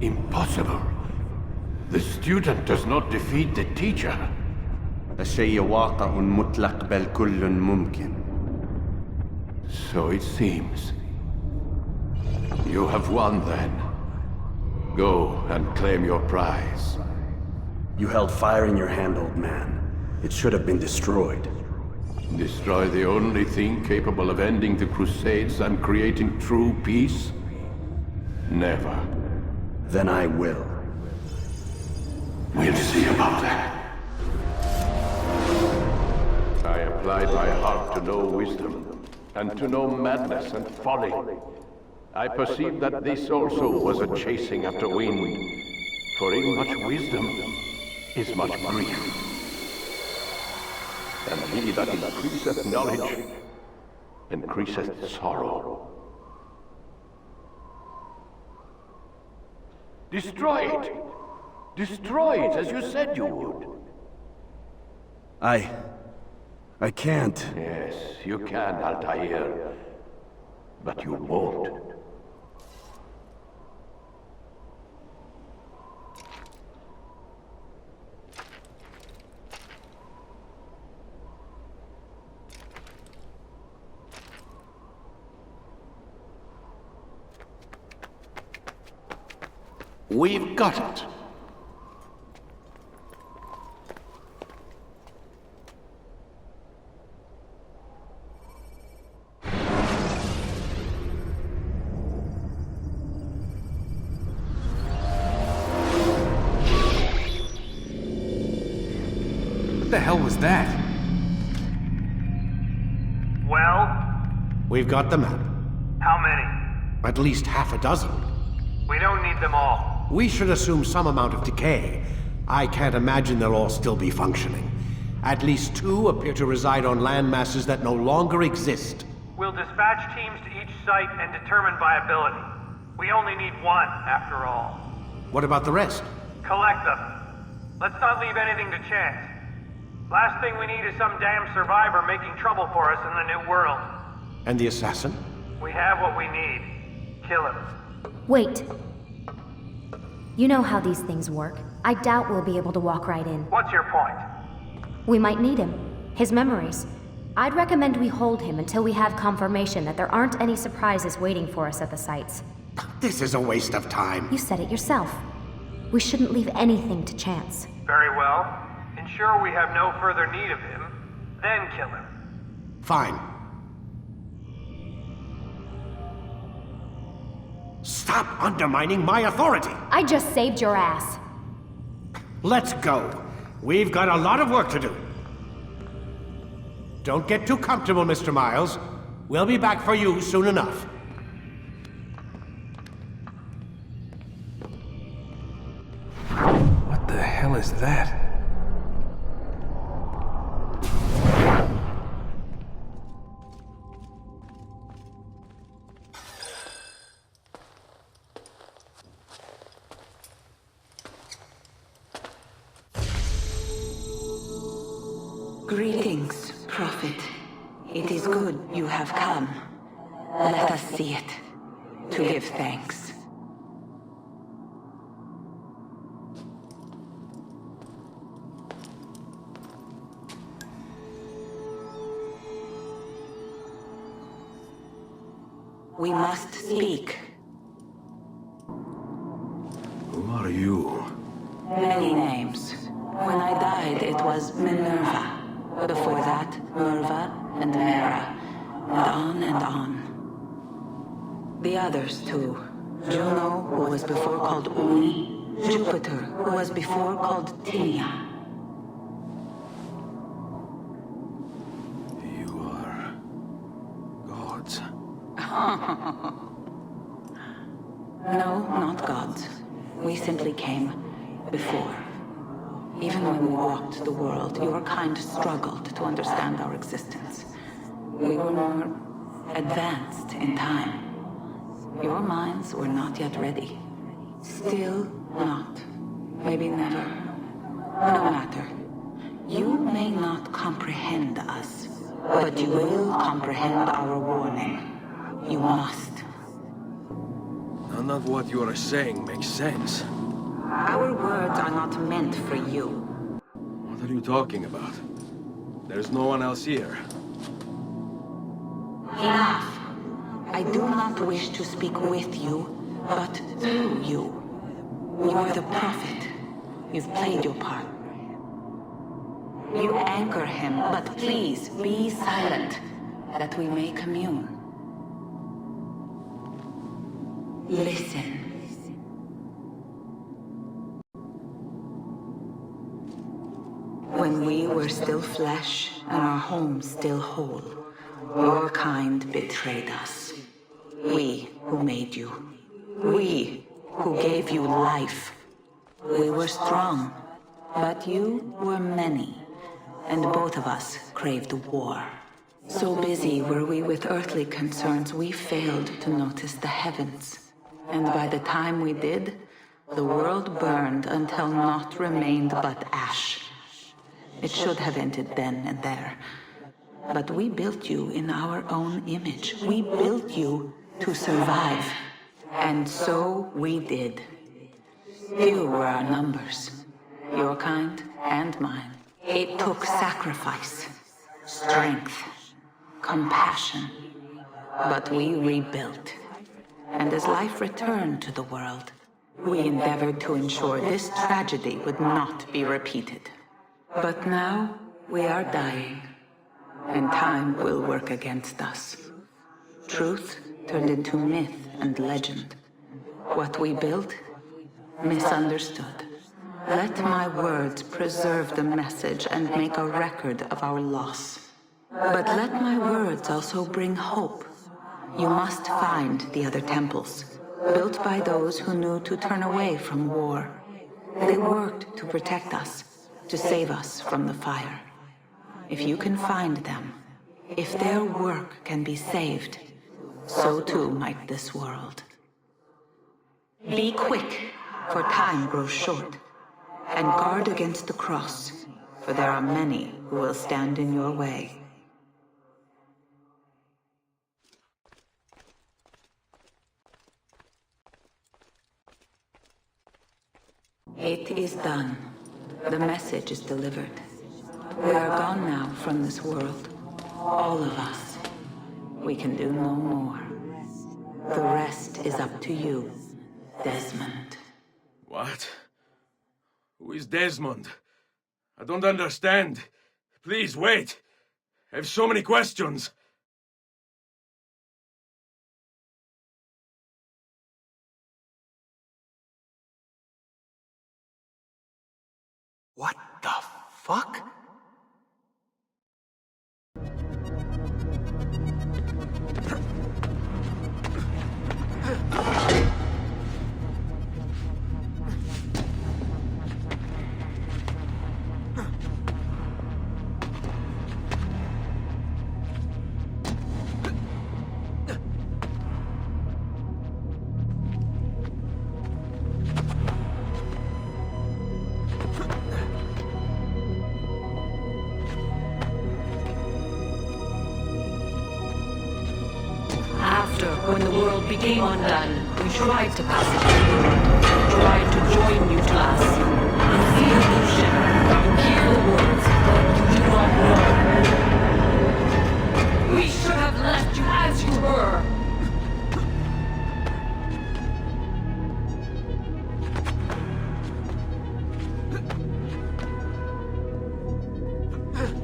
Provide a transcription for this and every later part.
Impossible. The student does not defeat the teacher. الشيء واقع مطلق بل كل ممكن. So it seems. You have won then. Go and claim your prize. You held fire in your hand, old man. It should have been destroyed. Destroy the only thing capable of ending the Crusades and creating true peace? Never. Then I will. We'll see about that. I applied my heart to know wisdom, and to know madness and folly. I perceived that this also was a chasing after wind. For in much wisdom is much grief. And he that increaseth knowledge increaseth sorrow. Destroy it! Destroy it as you said you would. I can't. Yes, you can, Altaïr. But you won't. We've got it. What the hell was that? Well? We've got the map. How many? At least half a dozen. We don't need them all. We should assume some amount of decay. I can't imagine they'll all still be functioning. At least 2 appear to reside on land masses that no longer exist. We'll dispatch teams to each site and determine viability. We only need 1, after all. What about the rest? Collect them. Let's not leave anything to chance. Last thing we need is some damn survivor making trouble for us in the new world. And the assassin? We have what we need. Kill him. Wait. You know how these things work. I doubt we'll be able to walk right in. What's your point? We might need him. His memories. I'd recommend we hold him until we have confirmation that there aren't any surprises waiting for us at the sites. This is a waste of time. You said it yourself. We shouldn't leave anything to chance. Very well. Ensure we have no further need of him, then kill him. Fine. Stop undermining my authority! I just saved your ass. Let's go. We've got a lot of work to do. Don't get too comfortable, Mr. Miles. We'll be back for you soon enough. What the hell is that? Greetings, Prophet. It is good you have come. Let us see it, to give thanks. We must speak. Who are you? Many names. When I died, it was Minerva. Before that, Merva and Mera, and on and on. The others, too. Juno, who was before called Uni. Jupiter, who was before called Tinia. You are... gods. No, not gods. We simply came before. Even when we walked the world, your kind struggled to understand our existence. We were more advanced in time. Your minds were not yet ready. Still not. Maybe never. No matter. You may not not comprehend us, but you will comprehend our warning. You must. None of what you are saying makes sense. Our words are not meant for you. What are you talking about? There's no one else here. Enough. I do not wish to speak with you, but through you. You are the prophet. You've played your part. You anchor him, but please be silent, that we may commune. Listen. When we were still flesh and our home still whole, your kind betrayed us. We who made you. We who gave you life. We were strong, but you were many, and both of us craved war. So busy were we with earthly concerns, we failed to notice the heavens. And by the time we did, the world burned until naught remained but ash. It should have ended then and there. But we built you in our own image. We built you to survive. And so we did. Few were our numbers, your kind and mine. It took sacrifice, strength, compassion. But we rebuilt. And as life returned to the world, we endeavored to ensure this tragedy would not be repeated. But now we are dying, and time will work against us. Truth turned into myth and legend. What we built, misunderstood. Let my words preserve the message and make a record of our loss. But let my words also bring hope. You must find the other temples, built by those who knew to turn away from war. They worked to protect us, to save us from the fire. If you can find them, if their work can be saved, so too might this world. Be quick, for time grows short, and guard against the cross, for there are many who will stand in your way. It is done. The message is delivered. We are gone now from this world. All of us. We can do no more. The rest is up to you, Desmond. What? Who is Desmond? I don't understand. Please, wait. I have so many questions. What the fuck? When the world became undone, we tried to pass it to the world, tried to join you to us. In the illusion, you hear the words, but you do not know. We should have left you as you were.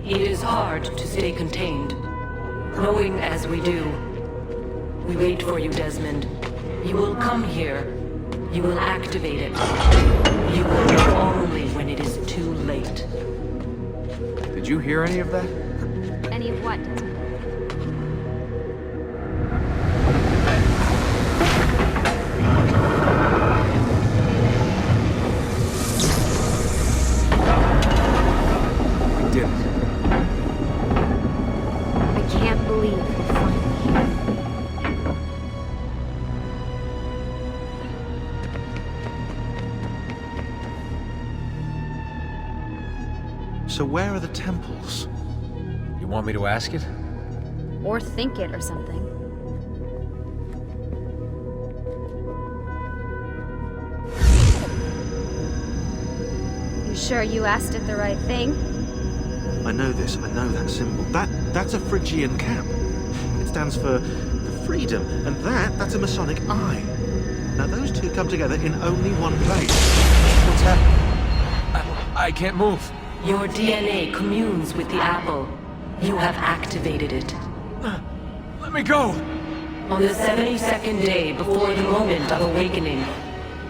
It is hard to stay contained, knowing as we do. We wait for you, Desmond. You will come here. You will activate it. You will know only when it is too late. Did you hear any of that? Any of what? We did it. I can't believe we're finally here. So where are the temples? You want me to ask it? Or think it or something. You sure you asked it the right thing? I know this, I know that symbol. That's a Phrygian cap. It stands for freedom, and that's a Masonic eye. Now those two come together in only one place. What's happening? I can't move. Your DNA communes with the apple. You have activated it. Let me go! On the 72nd day before the moment of awakening,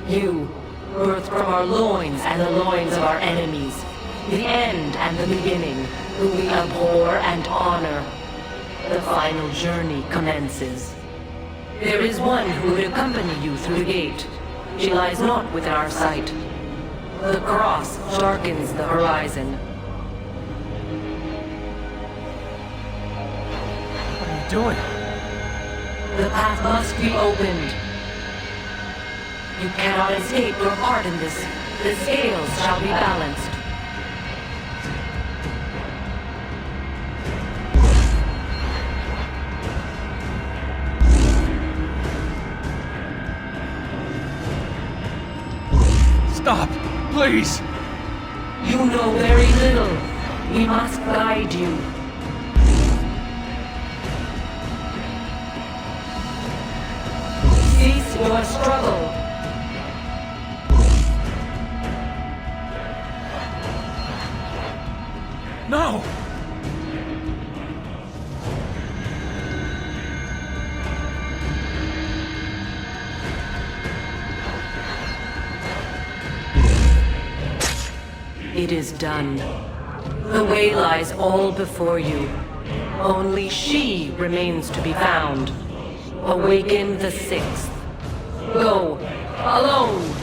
you, birthed from our loins and the loins of our enemies, the end and the beginning, whom we abhor and honor, the final journey commences. There is one who would accompany you through the gate. She lies not within our sight. The cross darkens the horizon. What are you doing? The path must be opened. You cannot escape your part in this. The scales shall be balanced. Stop! Please! You know very little. We must guide you. Cease your struggle. No! It is done. The way lies all before you. Only she remains to be found. Awaken the 6th. Go, alone!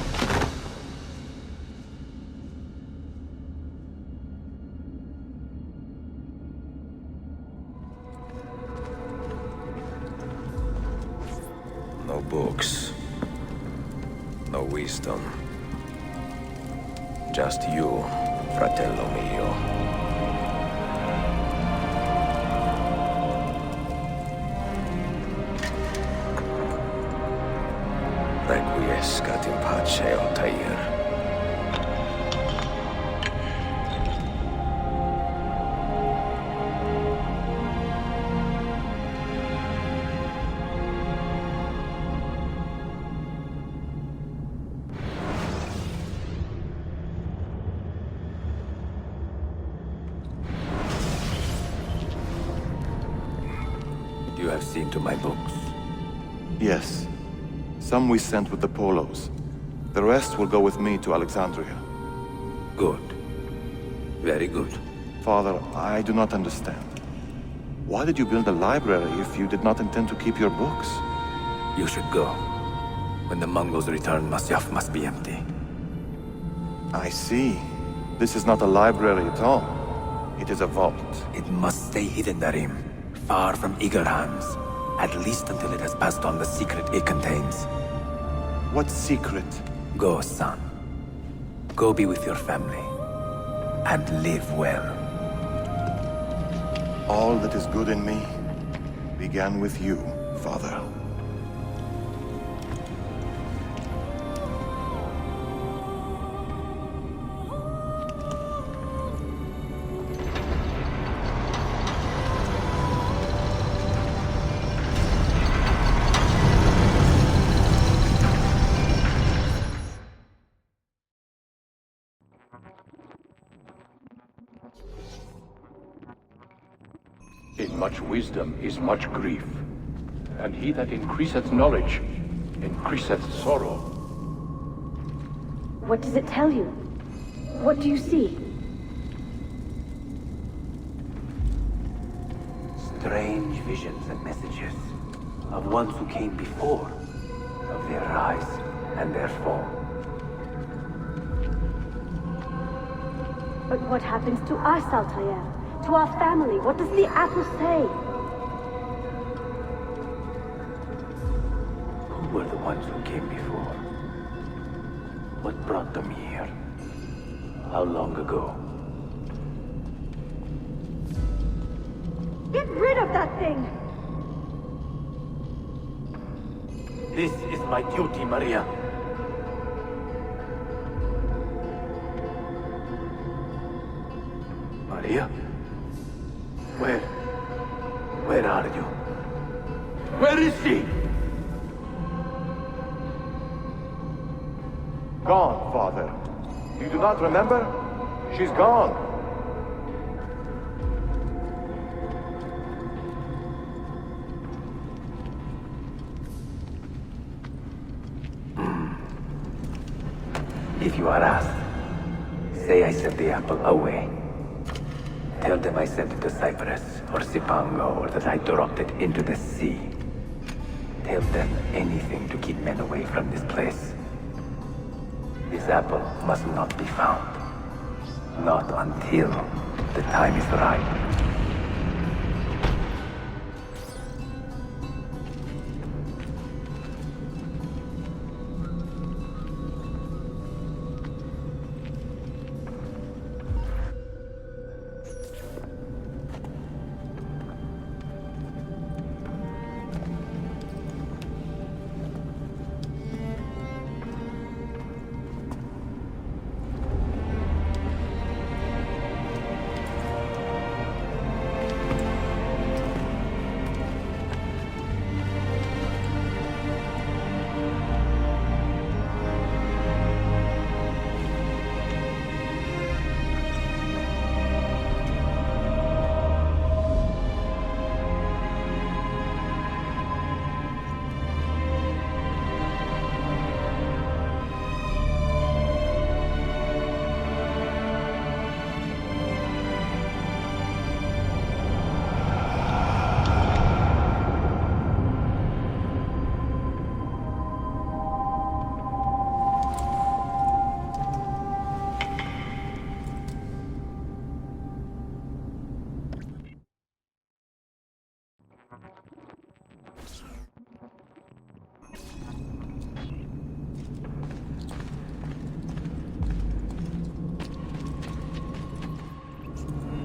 No books. No wisdom. Just you, fratello mio. Requiescat in pace, Altaïr. You have seen to my books? Yes. Some we sent with the Polos. The rest will go with me to Alexandria. Good. Very good. Father, I do not understand. Why did you build a library if you did not intend to keep your books? You should go. When the Mongols return, Masyaf must be empty. I see. This is not a library at all. It is a vault. It must stay hidden, Darim. Far from eager hands. At least until it has passed on the secret it contains. What secret? Go, son. Go be with your family. And live well. All that is good in me began with you, Father. In much wisdom is much grief, and he that increaseth knowledge increaseth sorrow. What does it tell you? What do you see? Strange visions and messages of ones who came before, of their rise and their fall. But what happens to us, Altaïr? To our family? What does the apple say? Who were the ones who came before? What brought them here? How long ago? that thing? This is my duty, Maria. Maria? Where are you? Where is she? Gone, Father. You do not remember? She's gone. If you are asked, say I sent the apple away. Tell them I sent it to Cyprus or Cipango, or that I dropped it into the sea. Tell them anything to keep men away from this place. This apple must not be found. Not until the time is right.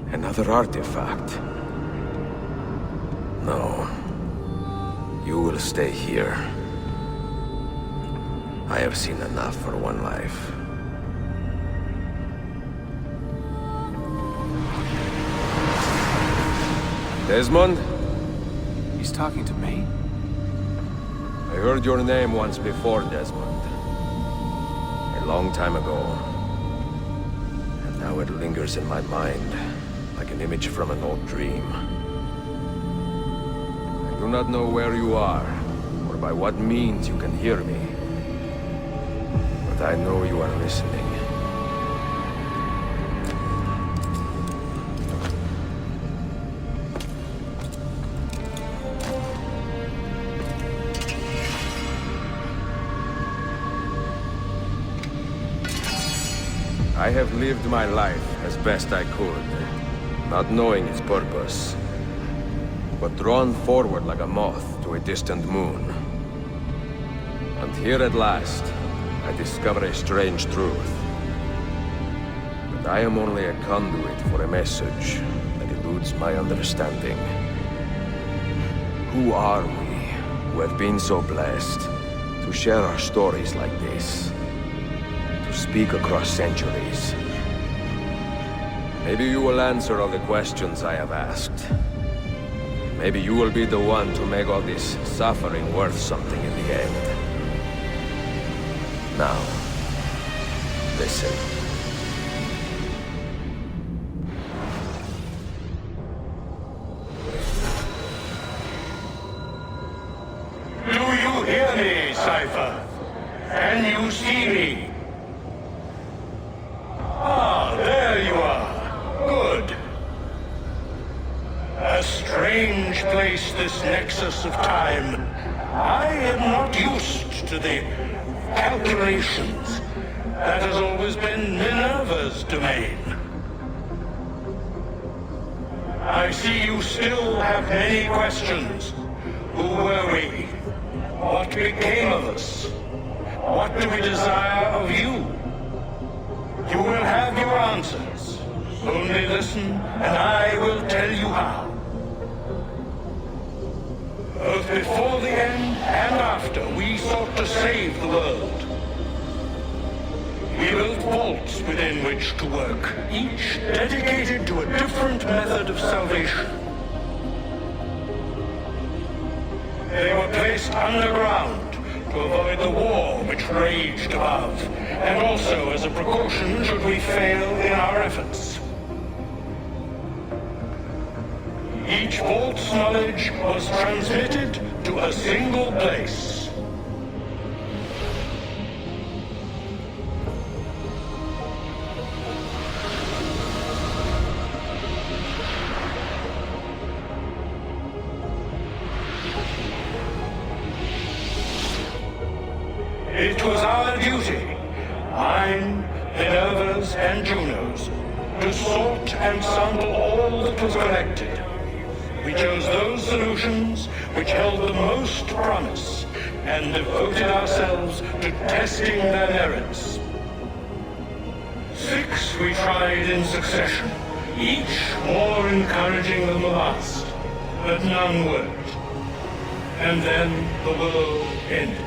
Another artifact. No. You will stay here. I have seen enough for one life. Desmond? He's talking to me? I heard your name once before, Desmond. A long time ago. And now it lingers in my mind, like an image from an old dream. I do not know where you are, or by what means you can hear me. But I know you are listening. I have lived my life as best I could, not knowing its purpose, but drawn forward like a moth to a distant moon. And here at last, I discover a strange truth. That I am only a conduit for a message that eludes my understanding. Who are we, who have been so blessed to share our stories like this? To speak across centuries. Maybe you will answer all the questions I have asked. Maybe you will be the one to make all this suffering worth something in the end. Now, listen. Do you hear me, Cypher? Can you see me? Ah, there you are. Good. A strange place, this nexus of time. I am not used to the calculations. That has always been Minerva's domain. I see you still have many questions. Who were we? What became of us? What do we desire of you? You will have your answers. Only listen, and I will tell you how. Both before the end and after, we sought to save the world. We built vaults within which to work, each dedicated to a different method of salvation. They were placed underground to avoid the war which raged above, and also as a precaution should we fail in our efforts. Each vault's knowledge was transmitted to a single place. It was our duty, mine, Minerva's, and Juno's, to sort and sample all that was collected. We chose those solutions which held the most promise, and devoted ourselves to testing their merits. 6 we tried in succession, each more encouraging than the last, but none worked. And then the world ended.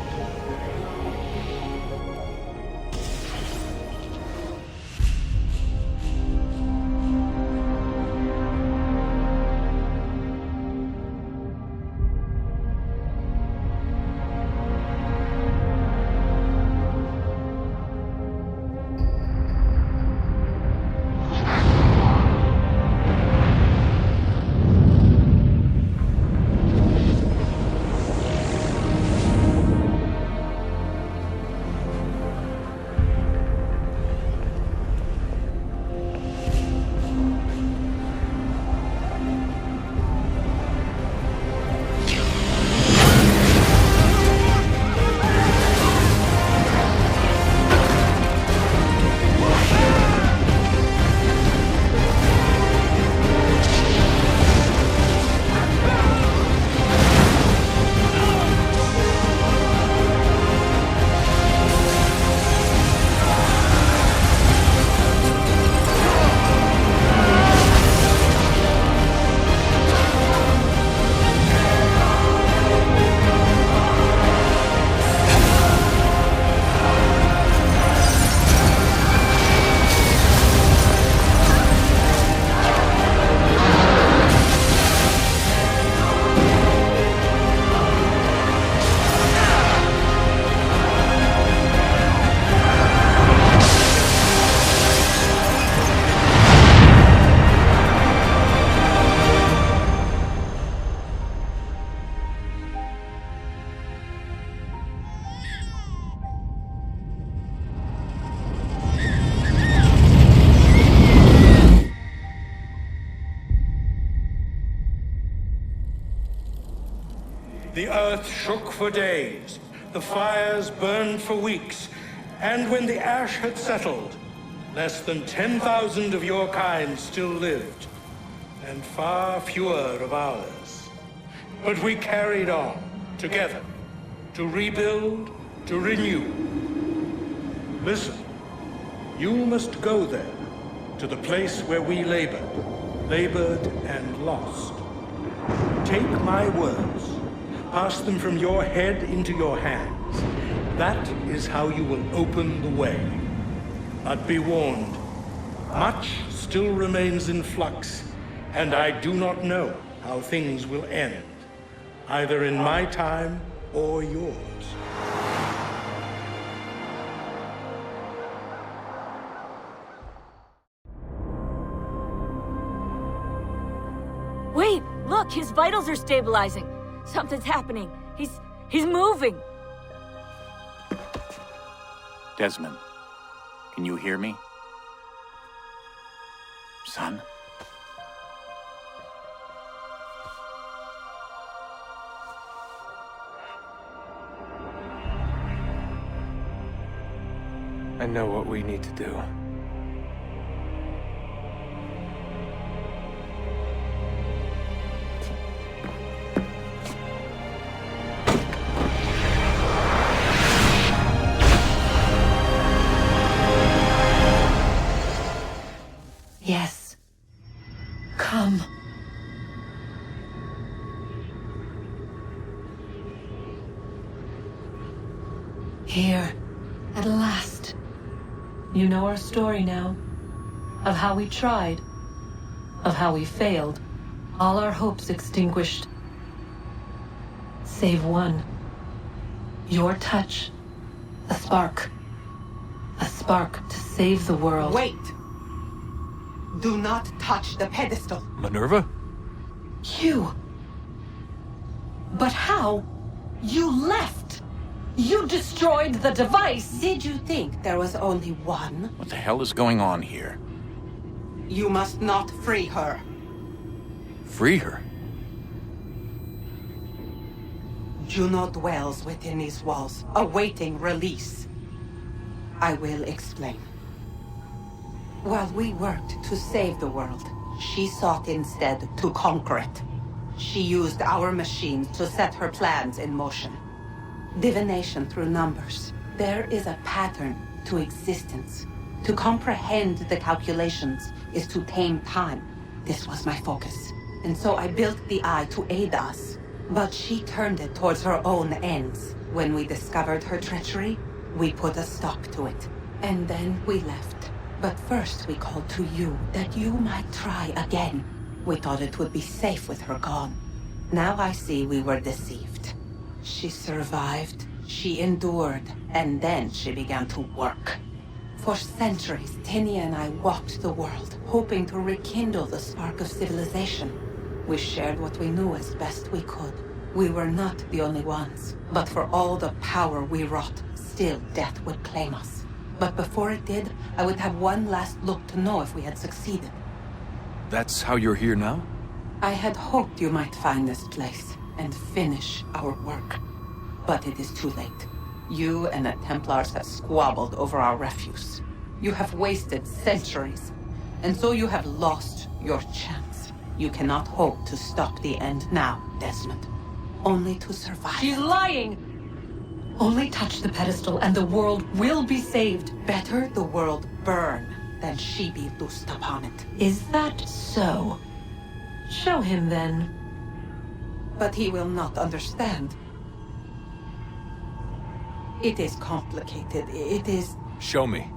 The earth shook for days, the fires burned for weeks, and when the ash had settled, less than 10,000 of your kind still lived, and far fewer of ours. But we carried on, together, to rebuild, to renew. Listen, you must go there, to the place where we labored and lost. Take my words. Pass them from your head into your hands. That is how you will open the way. But be warned, much still remains in flux, and I do not know how things will end, either in my time or yours. Wait, look, his vitals are stabilizing. Something's happening. He's moving. Desmond, can you hear me? Son? I know what we need to do. Yes. Come. Here, at last. You know our story now. Of how we tried. Of how we failed. All our hopes extinguished. Save one. Your touch. A spark. A spark to save the world. Wait! Do not touch the pedestal. Minerva? You. But how? You left! You destroyed the device! Did you think there was only one? What the hell is going on here? You must not free her. Free her? Juno dwells within these walls, awaiting release. I will explain. While we worked to save the world, she sought instead to conquer it. She used our machines to set her plans in motion. Divination through numbers. There is a pattern to existence. To comprehend the calculations is to tame time. This was my focus. And so I built the eye to aid us. But she turned it towards her own ends. When we discovered her treachery, we put a stop to it. And then we left. But first we called to you, that you might try again. We thought it would be safe with her gone. Now I see we were deceived. She survived, she endured, and then she began to work. For centuries, Tinia and I walked the world, hoping to rekindle the spark of civilization. We shared what we knew as best we could. We were not the only ones, but for all the power we wrought, still death would claim us. But before it did, I would have one last look to know if we had succeeded. That's how you're here now? I had hoped you might find this place and finish our work. But it is too late. You and the Templars have squabbled over our refuse. You have wasted centuries, and so you have lost your chance. You cannot hope to stop the end now, Desmond. Only to survive. She's lying! Only touch the pedestal and the world will be saved. Better the world burn than she be loosed upon it. Is that so? Show him then. But he will not understand. It is complicated. It is... Show me.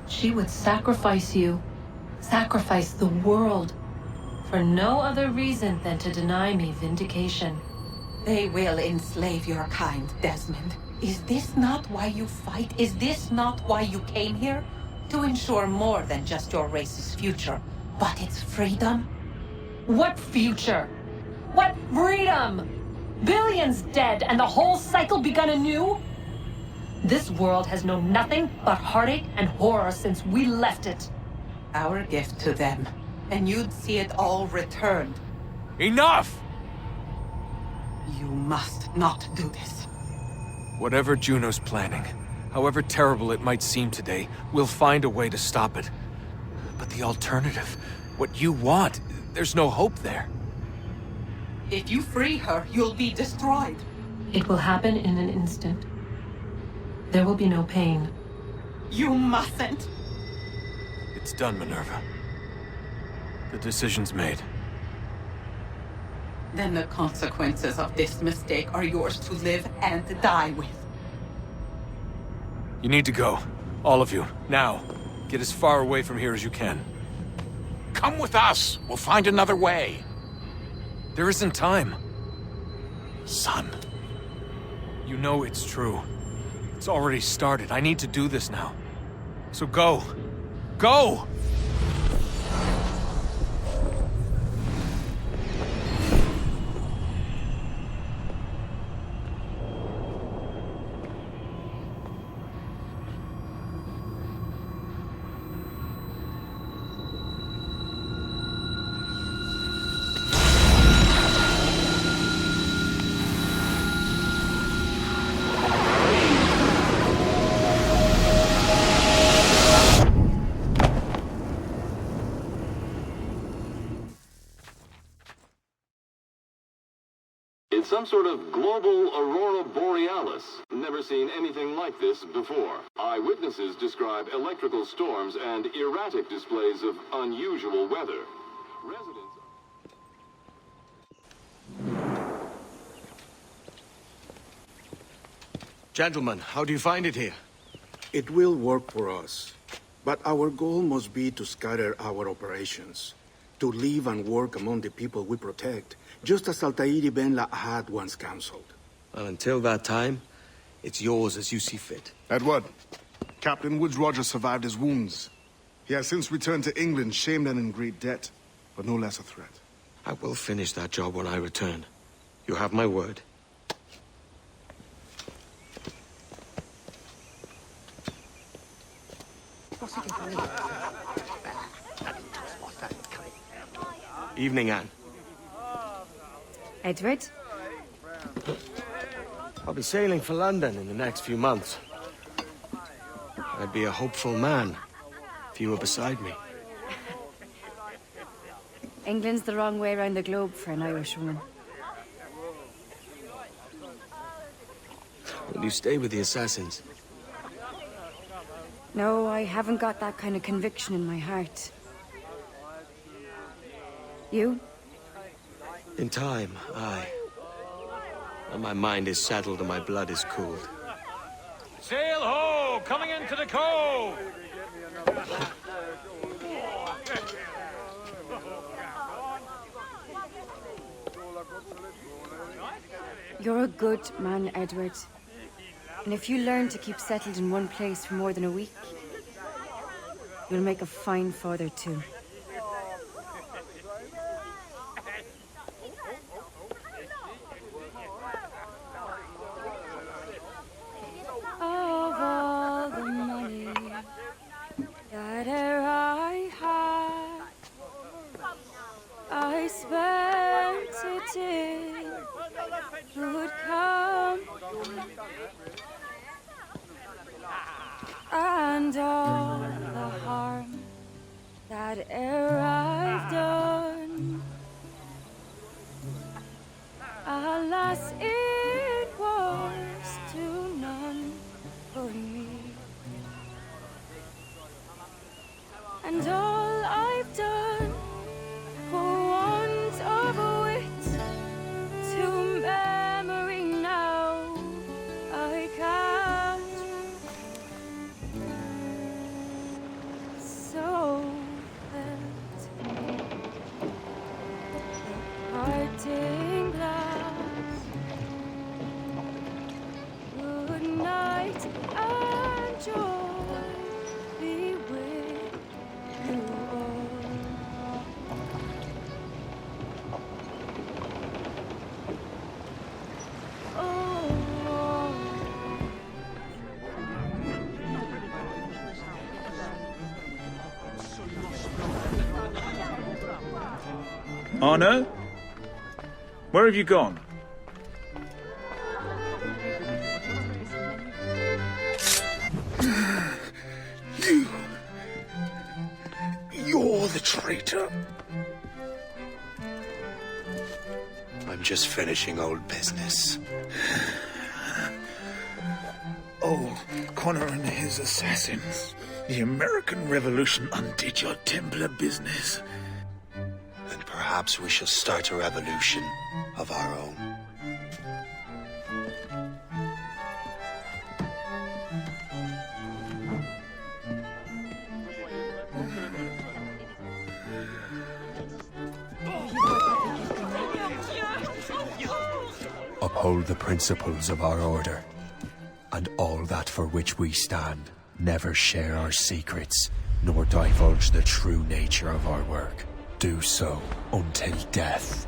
She would sacrifice you, sacrifice the world, for no other reason than to deny me vindication. They will enslave your kind, Desmond. Is this not why you fight? Is this not why you came here? To ensure more than just your race's future, but its freedom? What future? What freedom? Billions dead and the whole cycle begun anew? This world has known nothing but heartache and horror since we left it. Our gift to them, and you'd see it all returned. Enough! You must not do this. Whatever Juno's planning, however terrible it might seem today, we'll find a way to stop it. But the alternative, what you want, There's no hope there. If you free her, you'll be destroyed. It will happen in an instant. There will be no pain. You mustn't. It's done, Minerva. The decision's made. Then the consequences of this mistake are yours to live and die with. You need to go. All of you. Now. Get as far away from here as you can. Come with us. We'll find another way. There isn't time. Son. You know it's true. It's already started. I need to do this now. So go. Go! It's some sort of global aurora borealis. Never seen anything like this before. Eyewitnesses describe electrical storms and erratic displays of unusual weather. Residents... Gentlemen, how do you find it here? It will work for us. But our goal must be to scatter our operations. To live and work among the people we protect, just as Altaïr ibn had once counseled. Well, until that time, it's yours as you see fit. Edward, Captain Woods Rogers survived his wounds. He has since returned to England, shamed and in great debt, but no less a threat. I will finish that job when I return. You have my word. Evening, Anne. Edward? I'll be sailing for London in the next few months. I'd be a hopeful man if you were beside me. England's the wrong way around the globe for an Irish woman. Will you stay with the assassins? No, I haven't got that kind of conviction in my heart. You? In time, aye. When my mind is settled and my blood is cooled. Sail ho! Coming into the cove! You're a good man, Edward. And if you learn to keep settled in one place for more than a week, you'll make a fine father too. Of all the money that I had, I spent it in good company, and all the harm that I've done, alas, it was to none but me. And all I've done for want of wit to memory now I can't. So that the parting glass, good night and joy be with you all. Arno? Where have you gone? You're the traitor. just finishing old business. Oh, Connor and his assassins. The American Revolution undid your Templar business. Then perhaps we shall start a revolution of our own. Uphold the principles of our order, and all that for which we stand. Never share our secrets, nor divulge the true nature of our work. Do so until death,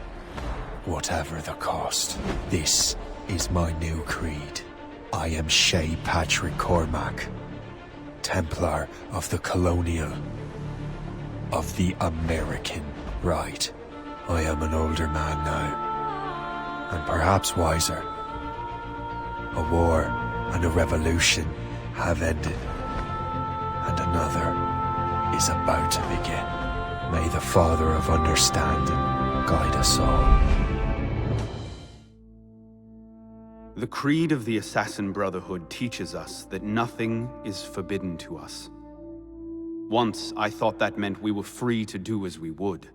whatever the cost. This is my new creed. I am Shay Patrick Cormac, Templar of the Colonial, of the American right. I am an older man now, and perhaps wiser. A war and a revolution have ended, and another is about to begin. May the Father of Understanding guide us all. The creed of the Assassin Brotherhood teaches us that nothing is forbidden to us. Once, I thought that meant we were free to do as we would,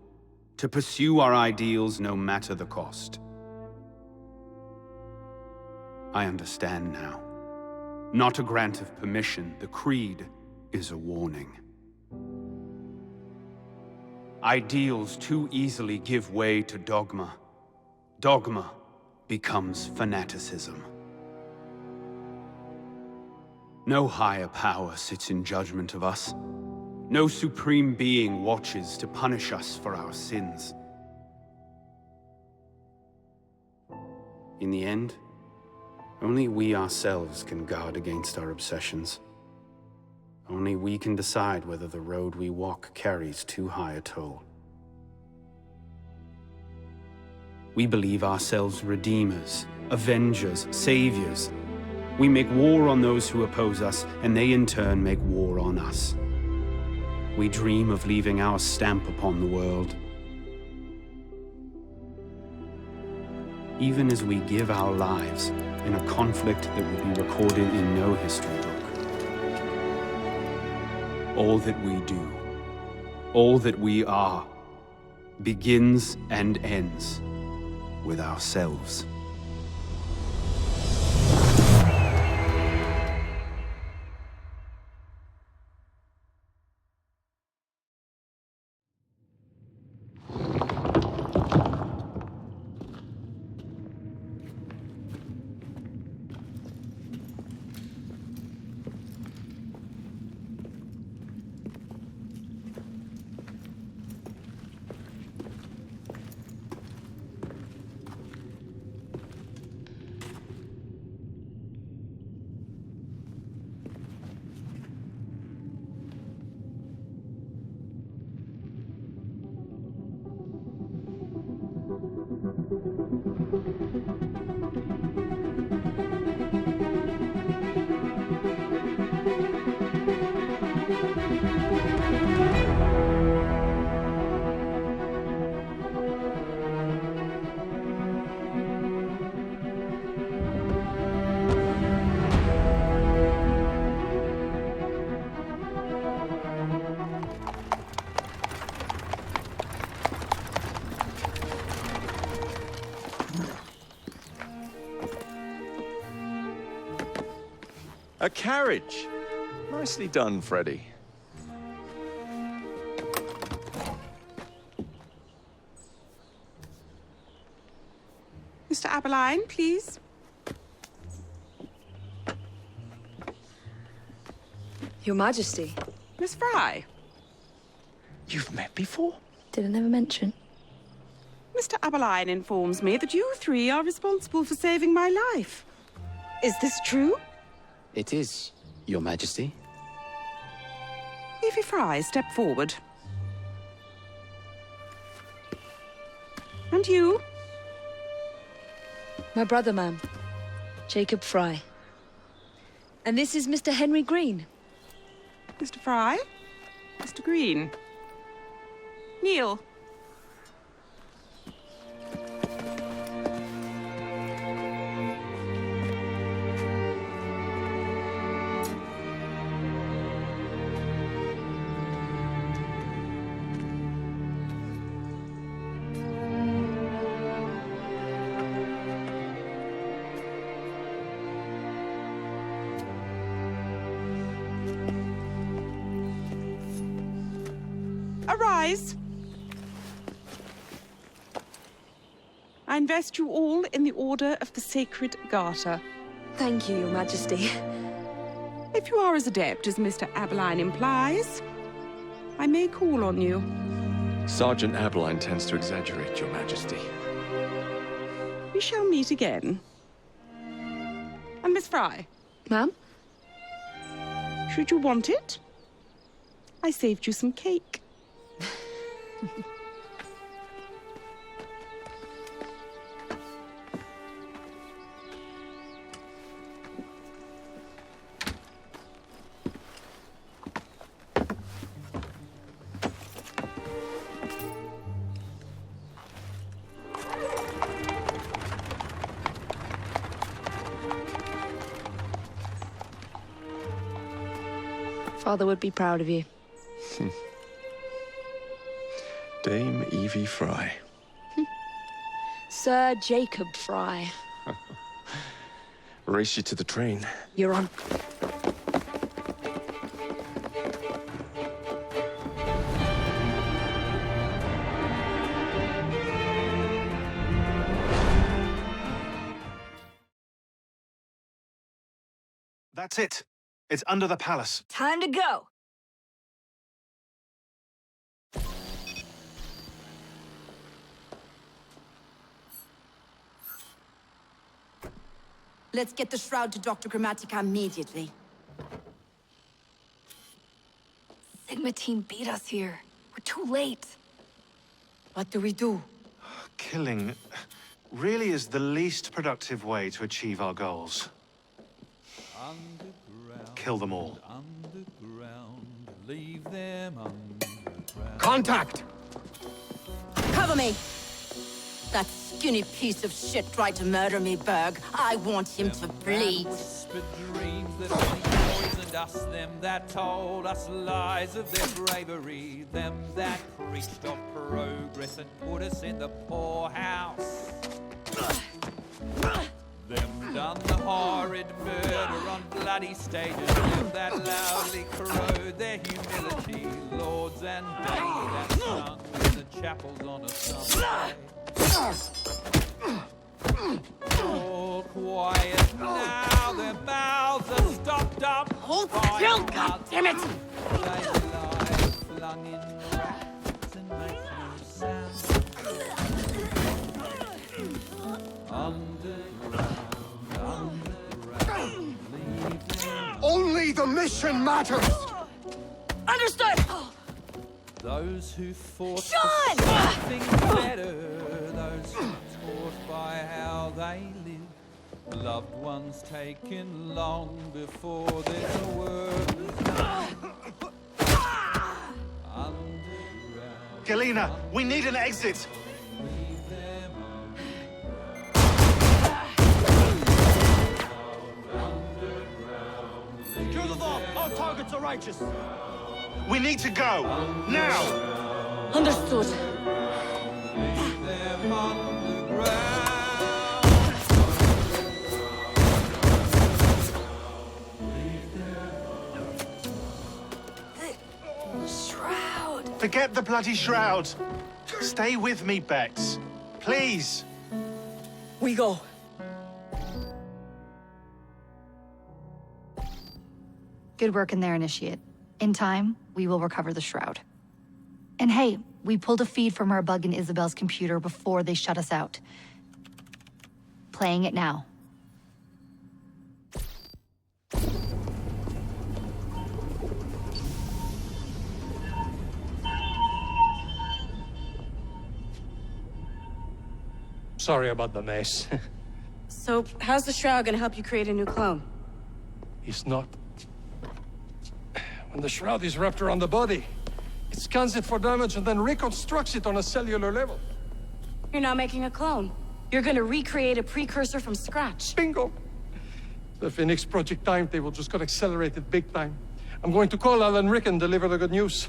to pursue our ideals no matter the cost. I understand now. Not a grant of permission, the creed is a warning. Ideals too easily give way to dogma. Dogma becomes fanaticism. No higher power sits in judgment of us. No supreme being watches to punish us for our sins. In the end, only we ourselves can guard against our obsessions. Only we can decide whether the road we walk carries too high a toll. We believe ourselves redeemers, avengers, saviors. We make war on those who oppose us, and they in turn make war on us. We dream of leaving our stamp upon the world. Even as we give our lives in a conflict that will be recorded in no history book. All that we do, all that we are, begins and ends with ourselves. A carriage! Nicely done, Freddy. Mr. Aberline, please. Your Majesty. Miss Fry. You've met before? Did I never mention? Mr. Aberline informs me that you three are responsible for saving my life. Is this true? It is, Your Majesty. Evie Fry, step forward. And you? My brother, ma'am. Jacob Fry. And this is Mr. Henry Green. Mr. Fry? Mr. Green? Kneel. Arise. I invest you all in the Order of the Sacred Garter. Thank you, Your Majesty. If you are as adept as Mr. Abeline implies, I may call on you. Sergeant Abeline tends to exaggerate, Your Majesty. We shall meet again. And Miss Fry? Ma'am? Should you want it, I saved you some cake. Father would be proud of you. Dame Evie Fry. Sir Jacob Fry. Race you to the train. You're on. That's it. It's under the palace. Time to go. Let's get the shroud to Dr. Grammatica immediately. Sigma team beat us here. We're too late. What do we do? Killing really is the least productive way to achieve our goals. Kill them all. Leave them underground. Contact! Cover me! That skinny piece of shit tried to murder me, Berg. I want him to bleed. Whispered dreams that only poisoned us, them that told us lies of their bravery, them that preached of progress and put us in the poorhouse. Them done the horrid murder on bloody stages, them that loudly corrode their humility, lords and dames that sung in the chapels on a Sunday. All quiet now, their mouths are stopped up. Hold still, goddammit! They lie flung in racks and make no sound. Underground, leave them. Only the mission matters! Understood! Those who fought John! for something better, those who taught by how they live, loved ones taken long before their work was done. Underground. Galena, we need an exit. Leave them Secure the vault! All targets are righteous! We need to go. Now! Understood. Leave them underground. Shroud. Forget the bloody shroud. Stay with me, Bex. Please. We go. Good work in there, Initiate. In time, we will recover the shroud. And hey, we pulled a feed from our bug in Isabel's computer before they shut us out. Playing it now. Sorry about the mess. So, how's the shroud gonna help you create a new clone? It's not. When the shroud is wrapped around the body, it scans it for damage and then reconstructs it on a cellular level. You're not making a clone. You're gonna recreate a precursor from scratch. Bingo! The Phoenix Project timetable just got accelerated big time. I'm going to call Alan Rick and deliver the good news.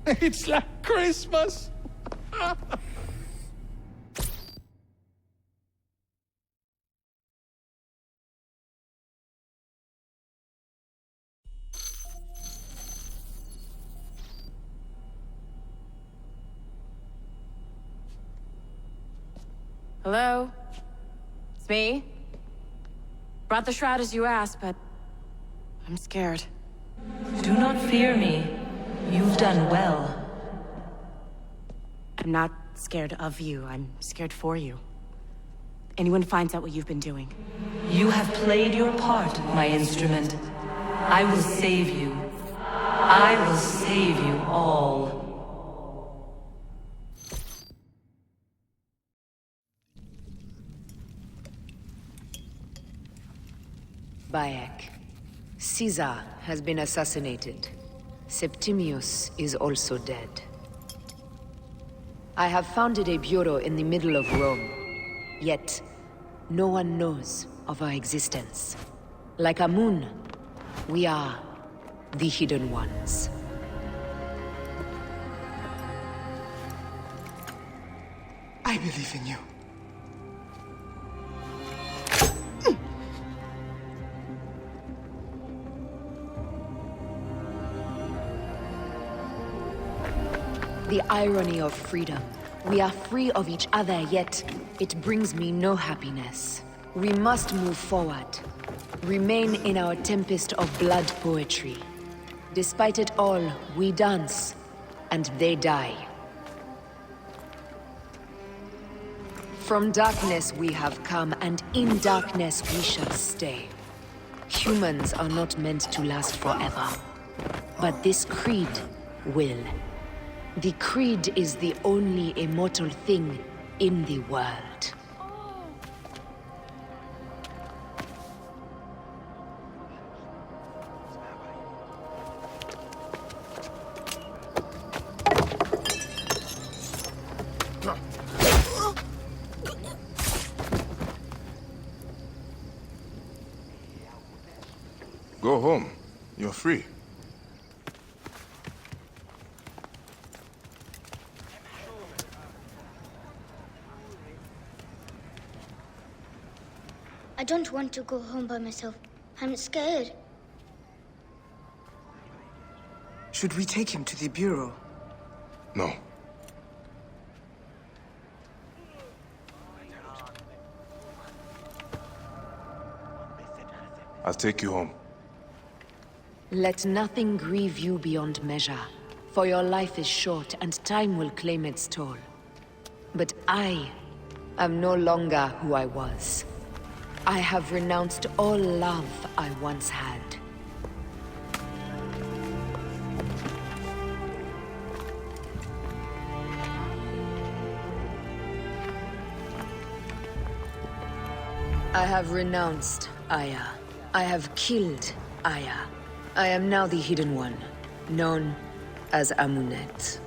It's like Christmas! Hello? It's me? Brought the shroud as you asked, but... I'm scared. Do not fear me. You've done well. I'm not scared of you. I'm scared for you. Anyone finds out what you've been doing. You have played your part, my instrument. I will save you. I will save you all. Bayek. Caesar has been assassinated. Septimius is also dead. I have founded a bureau in the middle of Rome. Yet, no one knows of our existence. Like Amun, we are the Hidden Ones. I believe in you. The irony of freedom. We are free of each other, yet it brings me no happiness. We must move forward. Remain in our tempest of blood poetry. Despite it all, we dance, and they die. From darkness we have come, and in darkness we shall stay. Humans are not meant to last forever. But this creed will. The creed is the only immortal thing in the world. Go home. You're free. I don't want to go home by myself. I'm scared. Should we take him to the Bureau? No. I'll take you home. Let nothing grieve you beyond measure, for your life is short and time will claim its toll. But I am no longer who I was. I have renounced all love I once had. I have renounced Aya. I have killed Aya. I am now the Hidden One, known as Amunet.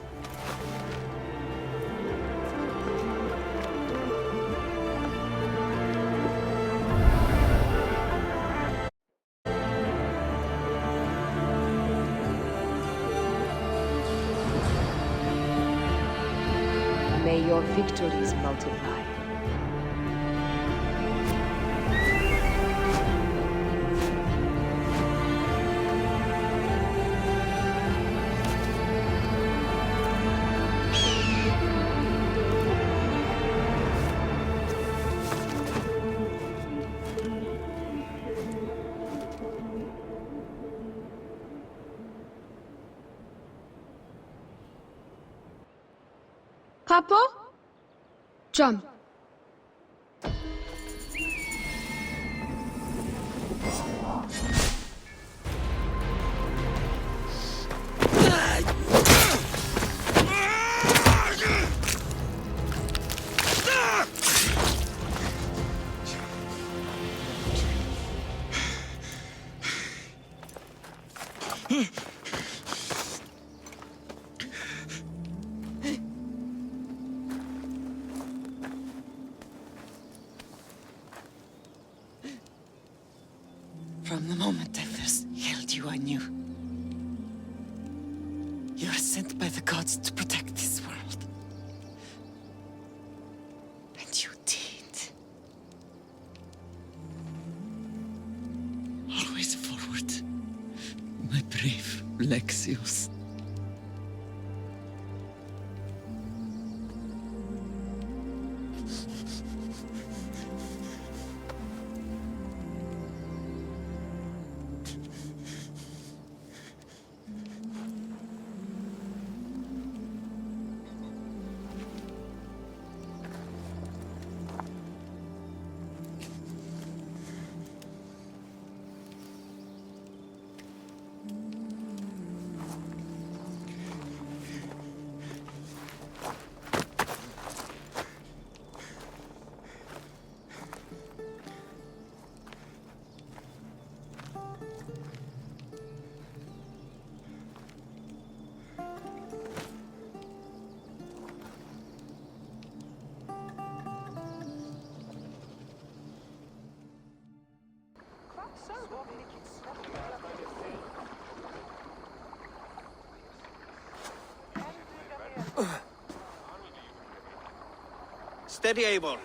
May your victories multiply. Papa? Jump. From the moment I first held you, I knew. You are sent by the gods to protect this world. And you did. Always forward, my brave Lexios. Steady, Eivor.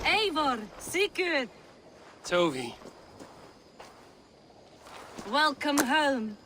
Eivor, Sigurd, Tovi. welcome home.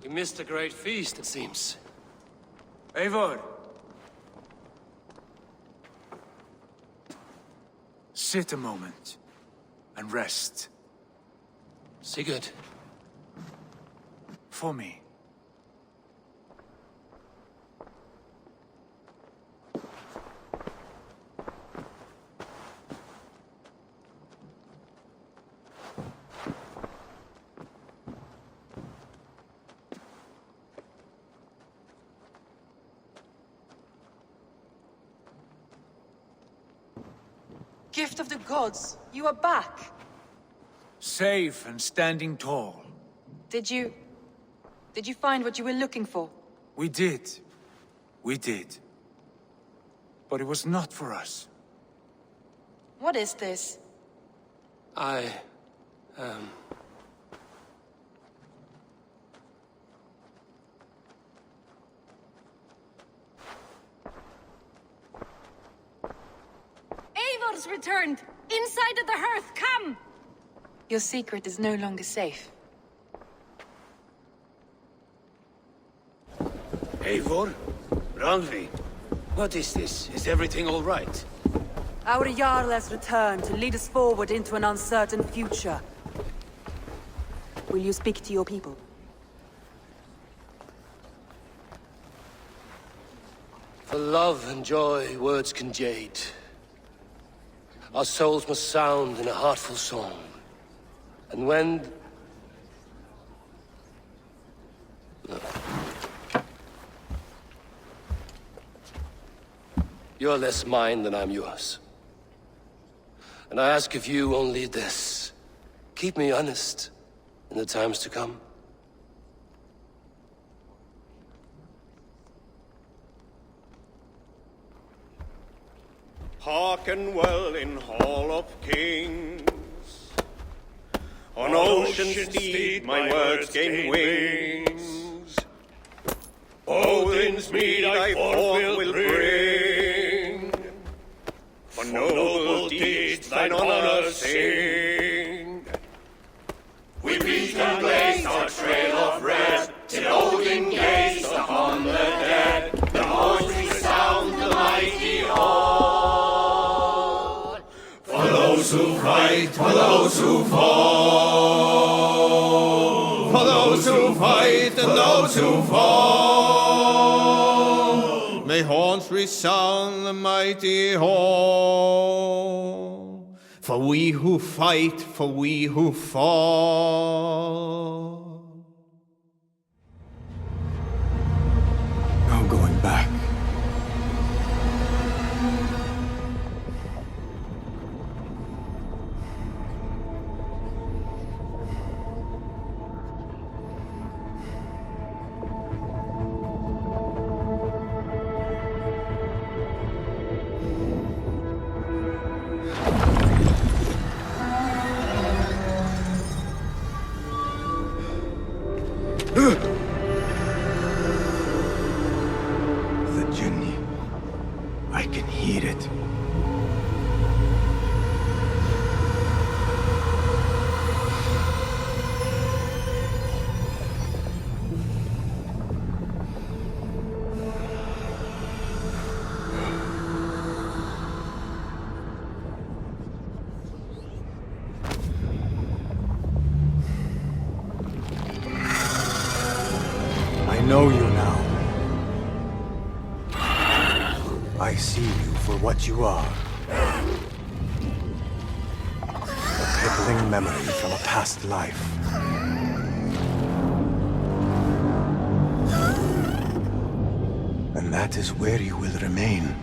You missed a great feast, it seems. Eivor! Sit a moment and rest. Sigurd. For me. Gift of the gods, you are back. Safe and standing tall. Did you find what you were looking for? We did. We did. But it was not for us. What is this? Eivor's returned! Inside of the hearth, come! Your secret is no longer safe. Eivor? Randvi? What is this? Is everything all right? Our Jarl has returned to lead us forward into an uncertain future. Will you speak to your people? For love and joy, words can jade. Our souls must sound in a heartful song. And when... No. You're less mine than I'm yours. And I ask of you only this. Keep me honest in the times to come. Hearken well in Hall of Kings. On ocean steed my words gain wings. Odin's mead I forth will bring. For noble deeds thine honor sing. We beat and blaze our trail of red, till Odin gazed upon the dead. The voice resound the mighty hall. For those who fight, for those who fall. For those who fight and those who fall. May horns resound the mighty hall. For we who fight, for we who fall. No going back. The Jinni. I can hear it. know you now. I see you for what you are. A crippling memory from a past life. And that is where you will remain.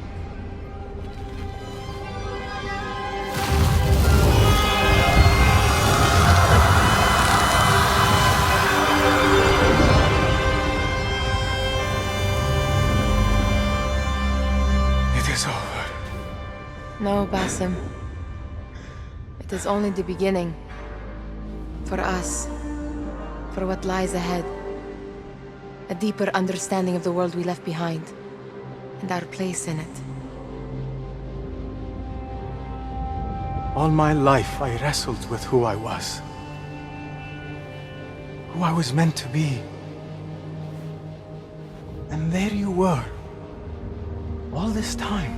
No, Basim. It is only the beginning. For us. For what lies ahead. A deeper understanding of the world we left behind. And our place in it. All my life, I wrestled with who I was. Who I was meant to be. And there you were. All this time.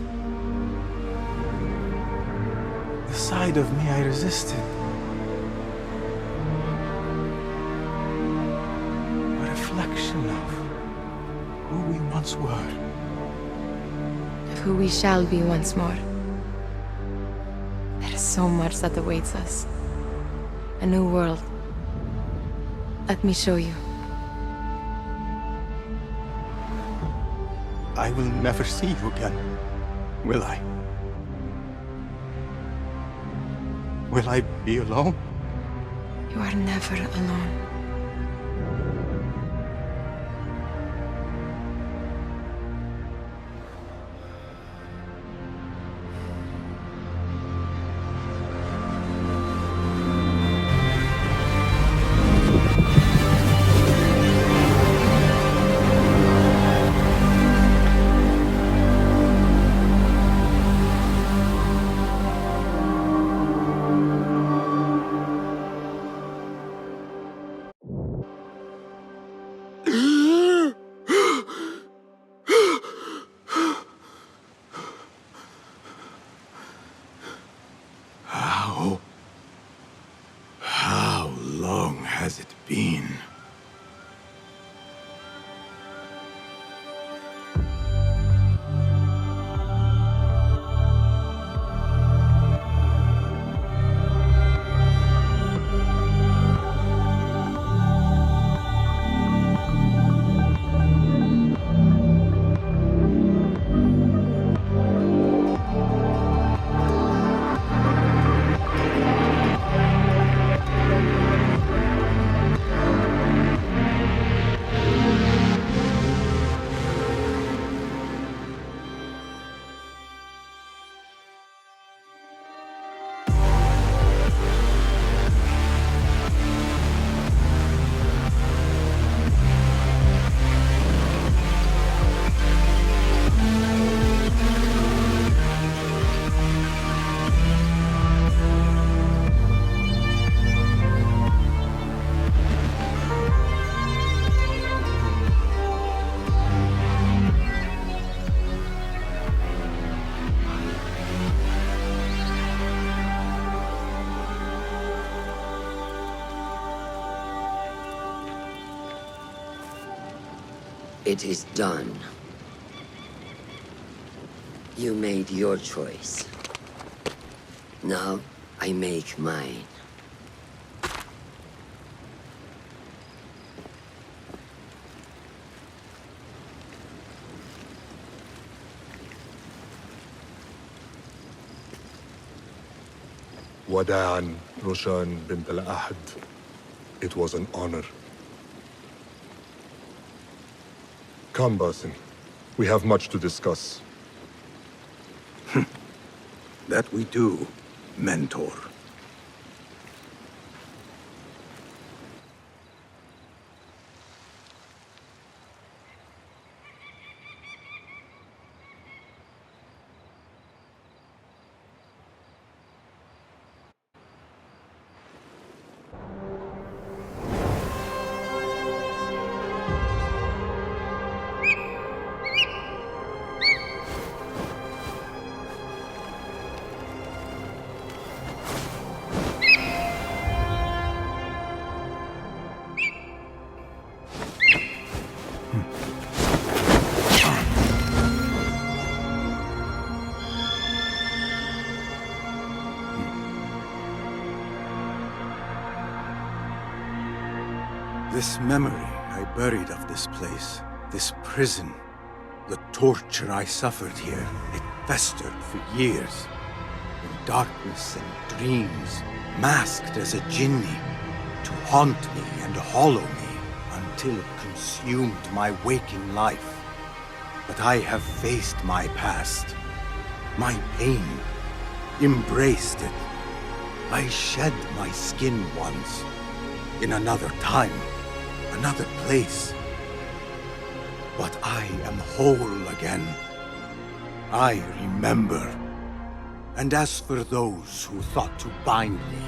The side of me I resisted. A reflection of who we once were. Of who we shall be once more. There is so much that awaits us. A new world. Let me show you. I will never see you again, will I? Will I be alone? You are never alone. How long has it been? It is done. You made your choice. Now, I make mine. Wada'an, Roshan bint al-Ahad. It was an honor. Come, Basim. We have much to discuss. That we do, Mentor. This memory I buried of this place, this prison, the torture I suffered here, it festered for years. In darkness and dreams, masked as a jinni, to haunt me and hollow me until it consumed my waking life. But I have faced my past, my pain, embraced it. I shed my skin once, in another time, another place. But I am whole again. I remember. And as for those who thought to bind me,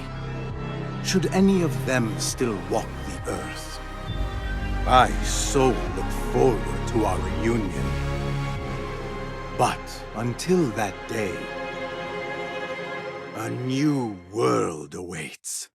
should any of them still walk the earth, I so look forward to our reunion. But until that day, a new world awaits.